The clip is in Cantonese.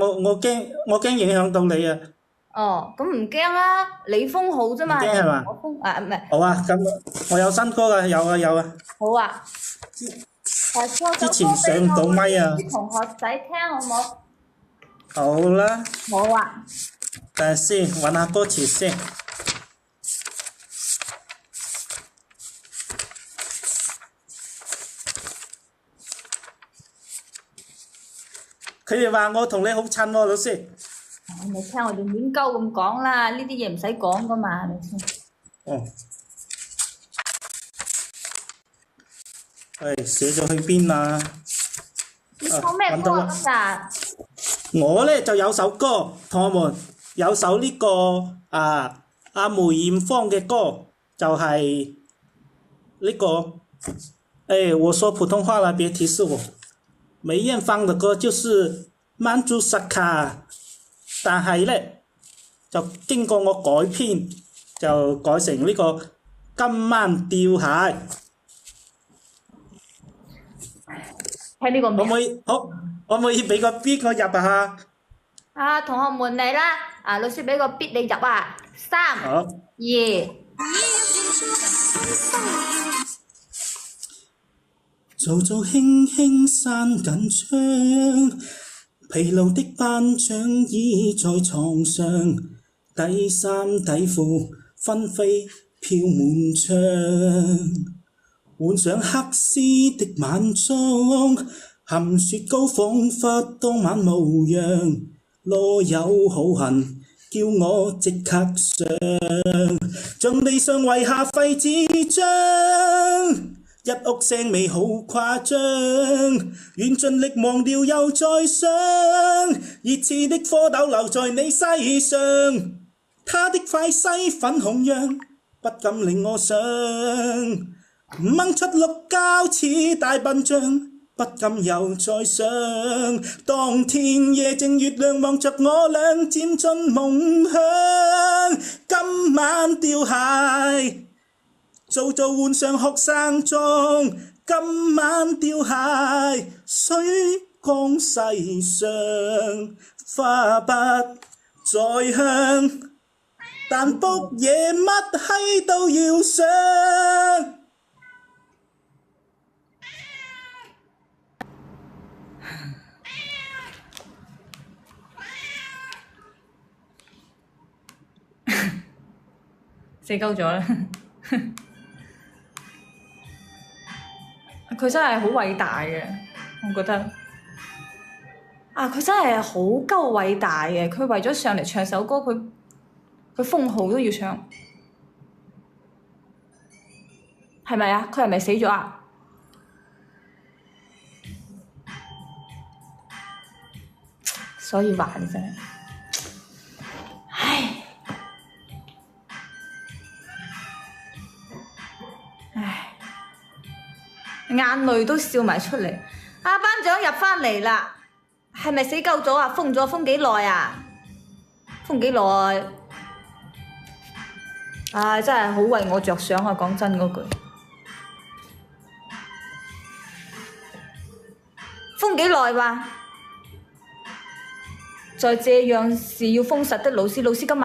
我驚影響到你啊，哦，咁唔驚啊，你封號啫唔嘛，又唔係驚係嘛？我封啊，唔係，好啊，咁我有新歌啊，有啊有啊，好啊，誒，唱首歌之前上唔到俾我咪啊，啲同學仔聽好冇？好啦，好啊，等下先，揾下歌詞先。佢哋話我同你好襯喎，老師。你聽我哋亂鳩咁講啦，呢啲嘢唔使講噶嘛，係咪先？哦，誒，寫咗去邊啊？你唱咩歌啊？今日我呢就有首歌，同學們有首呢、個阿梅艷芳嘅歌，就係、呢、個，我說普通話啦，別提示我。梅艷芳嘅歌就是《曼珠沙卡》，但係呢，就經過我改編，就改成呢、個今晚釣蟹，聽呢個名。可唔可以？好，可唔可以俾個 beat 我入啊？啊，同學們嚟啦！啊，老師俾個 beat 你入啊，3、好。 2，做做輕輕閂緊窗，疲勞的班長倚在床上，底衫底褲紛飛飄滿窗，換上黑絲的晚裝，含雪糕彷彿當晚模樣，囉柚好痕叫我即刻上，像地上遺下廢紙張。一屋聲味好誇張，願盡力忘掉又再想，熱刺的蝌蚪留在你膝上，它的塊西粉紅樣，不禁令我想，掹出鹿膠似大笨象，不禁又再想，當天夜靜月亮望着我倆漸進夢鄉，今晚釣蟹。做做換上學生裝，今晚釣蟹，水光世上，花不再香，但卜嘢乜閪都要上。死鳩咗啦！佢真係好偉大嘅，我覺得。啊！佢真係好鳩偉大嘅，佢為咗上嚟唱首歌，佢封號都要唱，係咪啊？佢係咪死咗啊？所以話你真係，唉。眼淚都笑埋出嚟。啊，班長入返嚟啦，係咪死鳩咗啊？封幾耐啊？封幾耐？唉，真係好為我着想啊！講真嗰句，封幾耐吧？在這樣是要封實的老師今晚。